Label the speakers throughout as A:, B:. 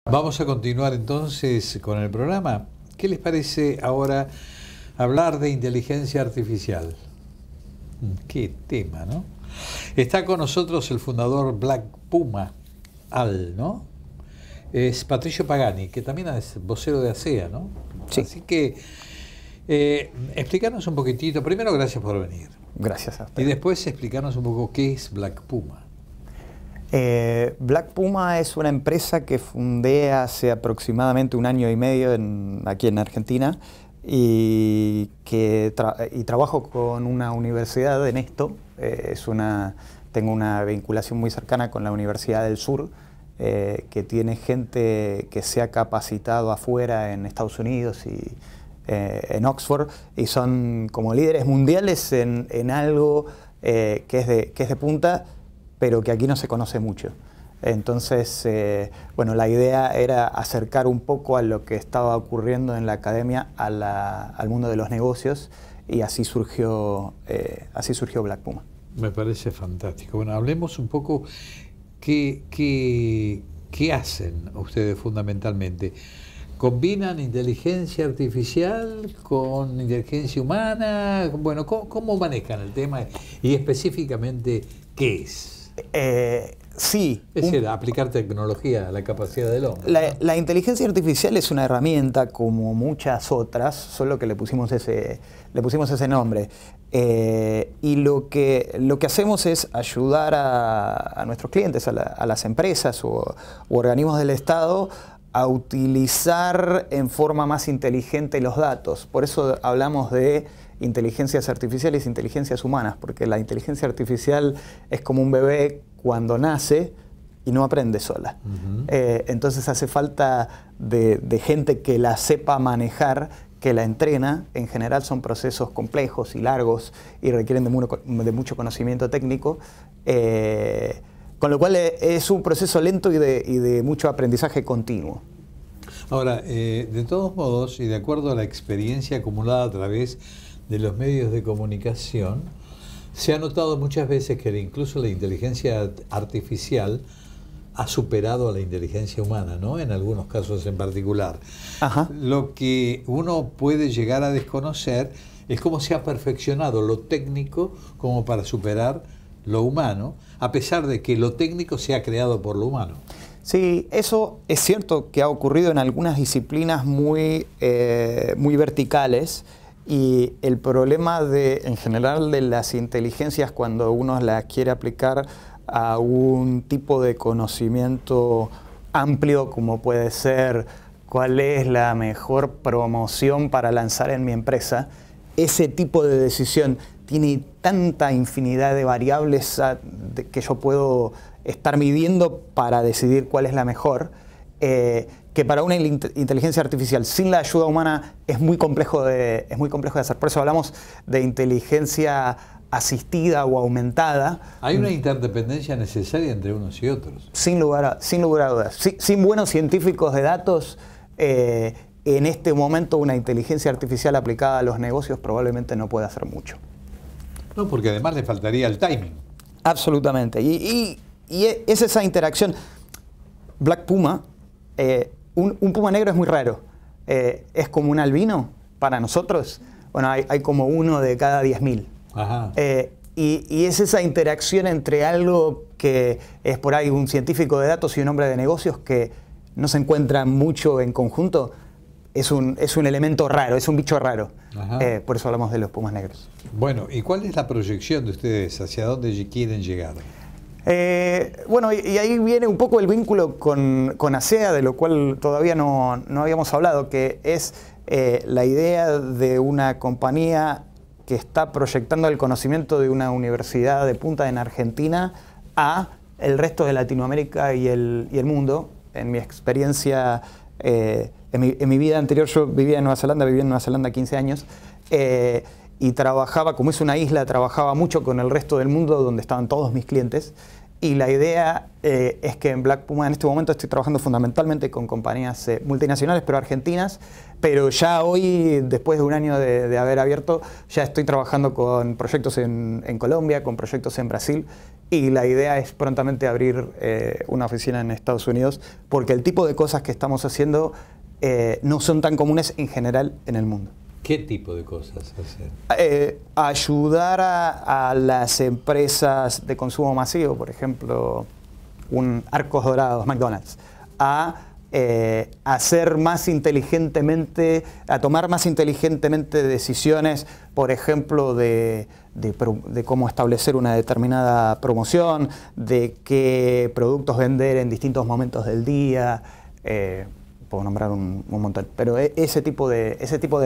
A: Vamos a continuar entonces con el programa. ¿Qué les parece ahora hablar de inteligencia artificial? Qué tema, ¿no? Está con nosotros el fundador Black Puma, ¿no? Es Patricio Pagani, que también es vocero de ASEA, ¿no?
B: Sí.
A: Así que explicarnos un poquitito. Primero, gracias por venir.
B: Gracias a usted.
A: Y después explicarnos un poco qué es Black Puma.
B: Black Puma es una empresa que fundé hace aproximadamente 1 año y medio aquí en Argentina y trabajo con una universidad en esto. Tengo una vinculación muy cercana con la Universidad del Sur, que tiene gente que se ha capacitado afuera en Estados Unidos y en Oxford, y son como líderes mundiales en algo que es de punta, pero que aquí no se conoce mucho. Entonces, bueno, la idea era acercar un poco a lo que estaba ocurriendo en la academia al mundo de los negocios, y así surgió Black Puma.
A: Me parece fantástico. Bueno, hablemos un poco qué hacen ustedes fundamentalmente. ¿Combinan inteligencia artificial con inteligencia humana? Bueno, ¿cómo manejan el tema y específicamente qué es?
B: Sí.
A: Es decir, aplicar tecnología a la capacidad del hombre.
B: La inteligencia artificial es una herramienta como muchas otras, solo que le pusimos ese nombre. Y lo que hacemos es ayudar a nuestros clientes, a las empresas u organismos del Estado, a utilizar en forma más inteligente los datos. Por eso hablamos de inteligencias artificiales e inteligencias humanas, porque la inteligencia artificial es como un bebé cuando nace y no aprende sola. Entonces hace falta de gente que la sepa manejar, que la entrena. En general son procesos complejos y largos y requieren de mucho conocimiento técnico, con lo cual es un proceso lento y de mucho aprendizaje continuo.
A: Ahora, de todos modos, y de acuerdo a la experiencia acumulada a través de los medios de comunicación, se ha notado muchas veces que incluso la inteligencia artificial ha superado a la inteligencia humana, ¿no? En algunos casos en particular.
B: Ajá.
A: Lo que uno puede llegar a desconocer es cómo se ha perfeccionado lo técnico como para superar lo humano, a pesar de que lo técnico se ha creado por lo humano.
B: Sí, eso es cierto que ha ocurrido en algunas disciplinas muy verticales, y el problema en general de las inteligencias, cuando uno las quiere aplicar a un tipo de conocimiento amplio, como puede ser cuál es la mejor promoción para lanzar en mi empresa, ese tipo de decisión tiene tanta infinidad de variables que yo puedo estar midiendo para decidir cuál es la mejor, que para una inteligencia artificial sin la ayuda humana es muy complejo de hacer. Por eso hablamos de inteligencia asistida o aumentada.
A: Hay una interdependencia necesaria entre unos y otros.
B: Sin lugar a dudas. Sin buenos científicos de datos, en este momento una inteligencia artificial aplicada a los negocios probablemente no puede hacer mucho.
A: No, porque además le faltaría el timing.
B: Absolutamente. Y es esa interacción. Black Puma, un puma negro es muy raro. Es como un albino para nosotros. Bueno, hay como 1 de cada 10.000.
A: Ajá.
B: Y es esa interacción entre algo que es por ahí un científico de datos y un hombre de negocios que no se encuentran mucho en conjunto. Es un elemento raro, es un bicho raro. Por eso hablamos de los pumas negros.
A: Bueno, ¿y cuál es la proyección de ustedes? ¿Hacia dónde quieren llegar?
B: Bueno, y ahí viene un poco el vínculo con ASEA, de lo cual todavía no habíamos hablado, que es la idea de una compañía que está proyectando el conocimiento de una universidad de punta en Argentina a el resto de Latinoamérica y el mundo. En mi experiencia, en mi vida anterior, yo viví en Nueva Zelanda 15 años, y trabajaba, como es una isla, trabajaba mucho con el resto del mundo, donde estaban todos mis clientes, Y la idea es que en Black Puma en este momento estoy trabajando fundamentalmente con compañías multinacionales, pero argentinas, pero ya hoy, después de un año de haber abierto, ya estoy trabajando con proyectos en Colombia, con proyectos en Brasil, y la idea es prontamente abrir una oficina en Estados Unidos, porque el tipo de cosas que estamos haciendo no son tan comunes en general en el mundo.
A: ¿Qué tipo de cosas hacer?
B: Ayudar a las empresas de consumo masivo, por ejemplo, un Arcos Dorados, McDonald's, a hacer más inteligentemente, a tomar más inteligentemente decisiones, por ejemplo, de cómo establecer una determinada promoción, de qué productos vender en distintos momentos del día. Puedo nombrar un montón, pero ese tipo de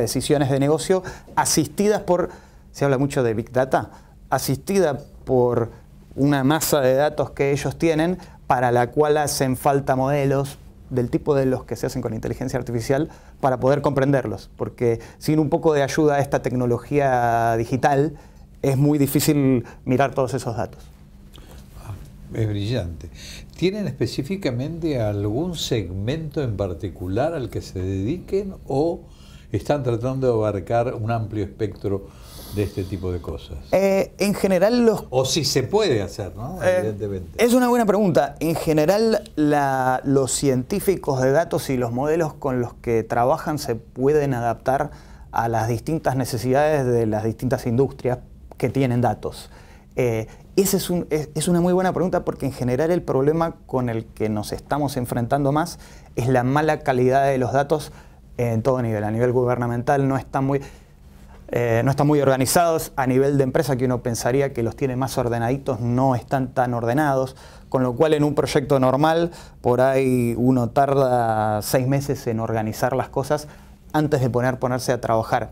B: decisiones de negocio asistidas por, se habla mucho de Big Data, asistida por una masa de datos que ellos tienen, para la cual hacen falta modelos del tipo de los que se hacen con inteligencia artificial para poder comprenderlos, porque sin un poco de ayuda a esta tecnología digital es muy difícil mirar todos esos datos.
A: Es brillante. ¿Tienen específicamente algún segmento en particular al que se dediquen o están tratando de abarcar un amplio espectro de este tipo de cosas?
B: En general
A: o si se puede hacer, ¿no? Evidentemente.
B: Es una buena pregunta. En general los científicos de datos y los modelos con los que trabajan se pueden adaptar a las distintas necesidades de las distintas industrias que tienen datos. Esa es una muy buena pregunta, porque en general el problema con el que nos estamos enfrentando más es la mala calidad de los datos en todo nivel. A nivel gubernamental no están muy organizados. A nivel de empresa, que uno pensaría que los tiene más ordenaditos, no están tan ordenados. Con lo cual, en un proyecto normal, por ahí uno tarda 6 meses en organizar las cosas antes de ponerse a trabajar.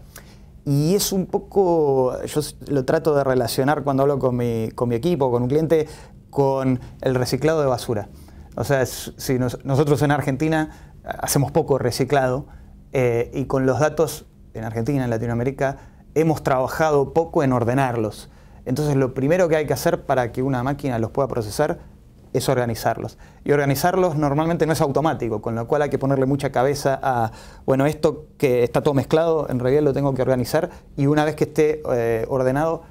B: Y es un poco, yo lo trato de relacionar cuando hablo con mi equipo, con un cliente, con el reciclado de basura. O sea, si nosotros en Argentina hacemos poco reciclado, y con los datos en Argentina, en Latinoamérica, hemos trabajado poco en ordenarlos. Entonces, lo primero que hay que hacer para que una máquina los pueda procesar es organizarlos. Y organizarlos normalmente no es automático, con lo cual hay que ponerle mucha cabeza a, bueno, esto que está todo mezclado, en realidad lo tengo que organizar, y una vez que esté ordenado,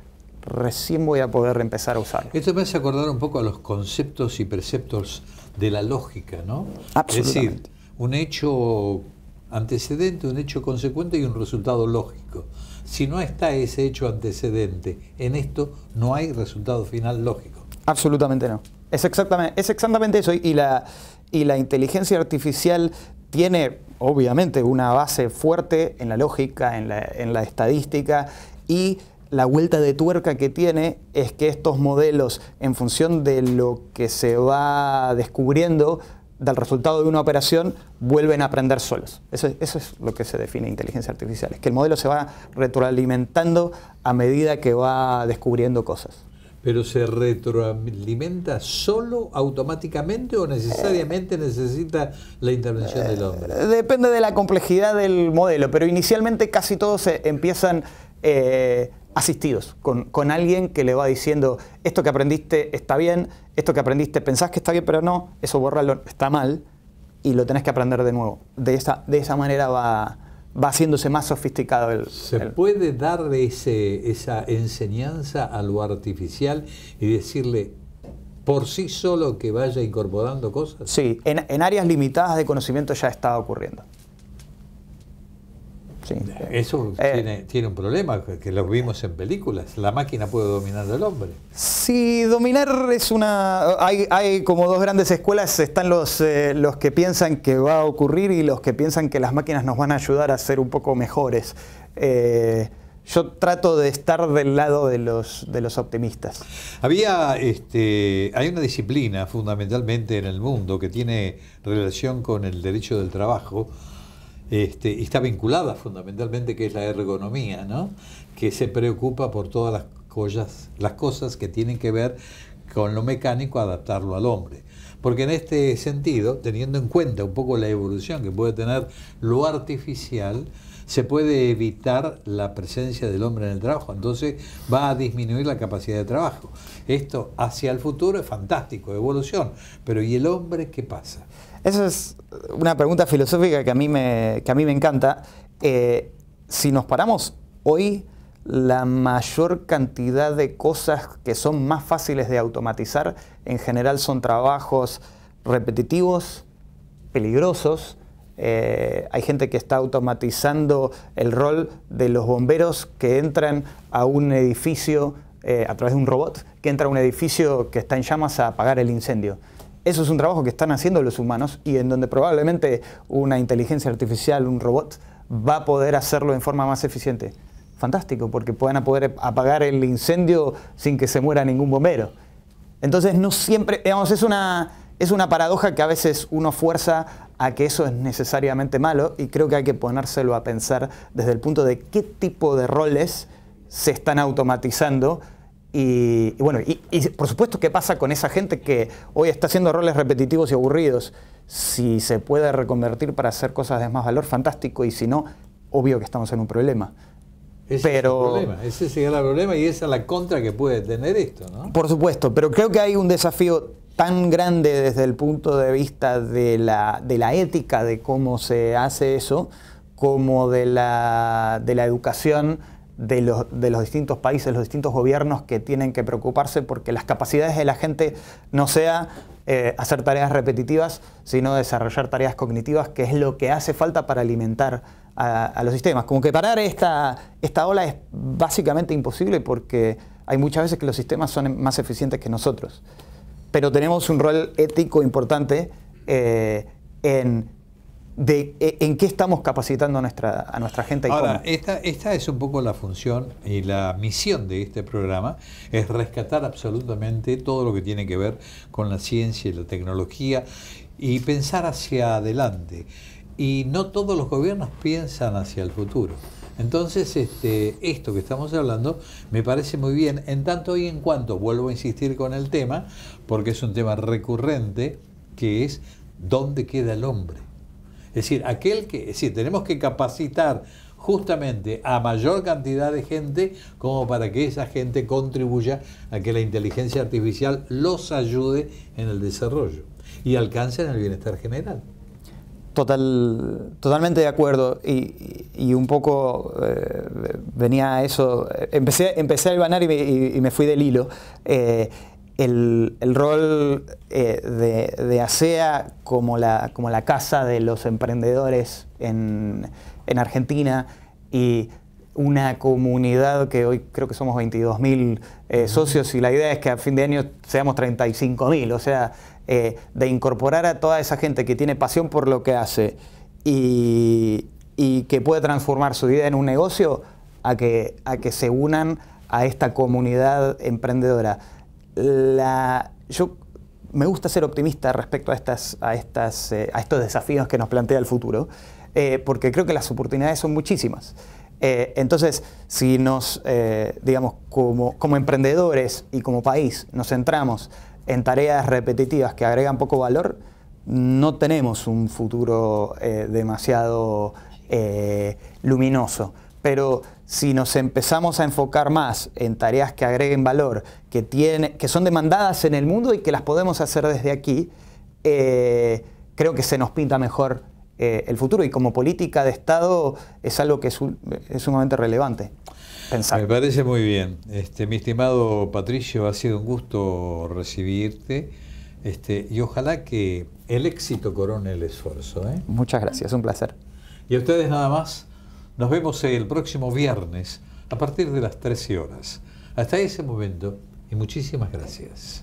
B: recién voy a poder empezar a usarlo.
A: Esto me hace acordar un poco a los conceptos y preceptos de la lógica, ¿no?
B: Absolutamente.
A: Es decir, un hecho antecedente, un hecho consecuente y un resultado lógico. Si no está ese hecho antecedente en esto, no hay resultado final lógico.
B: Absolutamente no. Es exactamente eso. Y la inteligencia artificial tiene, obviamente, una base fuerte en la lógica, en la estadística, y la vuelta de tuerca que tiene es que estos modelos, en función de lo que se va descubriendo del resultado de una operación, vuelven a aprender solos. Eso es lo que se define inteligencia artificial. Es que el modelo se va retroalimentando a medida que va descubriendo cosas.
A: ¿Pero se retroalimenta solo automáticamente o necesariamente necesita la intervención del hombre?
B: Depende de la complejidad del modelo, pero inicialmente casi todos empiezan asistidos, con alguien que le va diciendo: esto que aprendiste está bien, esto que aprendiste pensás que está bien, pero no, eso bórralo, está mal, y lo tenés que aprender de nuevo. De esa manera va haciéndose más sofisticado
A: ¿Se puede darle esa enseñanza a lo artificial y decirle por sí solo que vaya incorporando cosas?
B: Sí, en áreas limitadas de conocimiento ya está ocurriendo. Sí.
A: Eso tiene un problema, que lo vimos en películas. La máquina puede dominar al hombre.
B: Sí, dominar es una... Hay como dos grandes escuelas. Están los que piensan que va a ocurrir y los que piensan que las máquinas nos van a ayudar a ser un poco mejores. Yo trato de estar del lado de los optimistas.
A: Hay una disciplina fundamentalmente en el mundo que tiene relación con el derecho del trabajo, y está vinculada fundamentalmente, que es la ergonomía, ¿no? Que se preocupa por todas las cosas que tienen que ver con lo mecánico, adaptarlo al hombre. Porque en este sentido, teniendo en cuenta un poco la evolución que puede tener lo artificial, se puede evitar la presencia del hombre en el trabajo, entonces va a disminuir la capacidad de trabajo. Esto hacia el futuro es fantástico, evolución, pero ¿y el hombre qué pasa?
B: Esa es una pregunta filosófica que a mí me encanta. Si nos paramos hoy, la mayor cantidad de cosas que son más fáciles de automatizar, en general son trabajos repetitivos, peligrosos. Hay gente que está automatizando el rol de los bomberos que entran a un edificio a través de un robot, que entra a un edificio que está en llamas a apagar el incendio. Eso es un trabajo que están haciendo los humanos y en donde probablemente una inteligencia artificial, un robot, va a poder hacerlo en forma más eficiente. Fantástico, porque van a poder apagar el incendio sin que se muera ningún bombero. Entonces no siempre, digamos, es una paradoja que a veces uno fuerza a que eso es necesariamente malo y creo que hay que ponérselo a pensar desde el punto de qué tipo de roles se están automatizando y bueno, y por supuesto qué pasa con esa gente que hoy está haciendo roles repetitivos y aburridos. Si se puede reconvertir para hacer cosas de más valor, fantástico, y si no, obvio que estamos en un problema.
A: Ese es el problema, ese es el problema y esa es la contra que puede tener esto, ¿no?
B: Por supuesto, pero creo que hay un desafío tan grande desde el punto de vista de la ética de cómo se hace eso, como de la educación de los distintos países, los distintos gobiernos que tienen que preocuparse porque las capacidades de la gente no sea hacer tareas repetitivas, sino desarrollar tareas cognitivas, que es lo que hace falta para alimentar a los sistemas. Como que parar esta ola es básicamente imposible porque hay muchas veces que los sistemas son más eficientes que nosotros. Pero tenemos un rol ético importante en qué estamos capacitando a nuestra gente.
A: Ahora, esta es un poco la función y la misión de este programa, es rescatar absolutamente todo lo que tiene que ver con la ciencia y la tecnología y pensar hacia adelante. Y no todos los gobiernos piensan hacia el futuro. Entonces, esto que estamos hablando me parece muy bien, en tanto y en cuanto, vuelvo a insistir con el tema, porque es un tema recurrente, que es ¿dónde queda el hombre? Es decir, tenemos que capacitar justamente a mayor cantidad de gente como para que esa gente contribuya a que la inteligencia artificial los ayude en el desarrollo y alcancen el bienestar general.
B: Totalmente de acuerdo y un poco venía a eso, empecé a hilvanar y me fui del hilo. El rol de ASEA como la casa de los emprendedores en Argentina y una comunidad que hoy creo que somos 22.000 socios y la idea es que a fin de año seamos 35.000, o sea, de incorporar a toda esa gente que tiene pasión por lo que hace y que puede transformar su vida en un negocio a que se unan a esta comunidad emprendedora. Yo me gusta ser optimista respecto a estos desafíos que nos plantea el futuro, porque creo que las oportunidades son muchísimas. Entonces, si digamos, como emprendedores y como país nos centramos en tareas repetitivas que agregan poco valor, no tenemos un futuro demasiado luminoso. Pero si nos empezamos a enfocar más en tareas que agreguen valor, que son demandadas en el mundo y que las podemos hacer desde aquí, creo que se nos pinta mejor el futuro. Y como política de Estado es algo que es sumamente relevante pensar.
A: Me parece muy bien. Mi estimado Patricio, ha sido un gusto recibirte y ojalá que el éxito corone el esfuerzo.
B: Muchas gracias, un placer.
A: Y a ustedes nada más. Nos vemos el próximo viernes a partir de las 13 horas. Hasta ese momento y muchísimas gracias.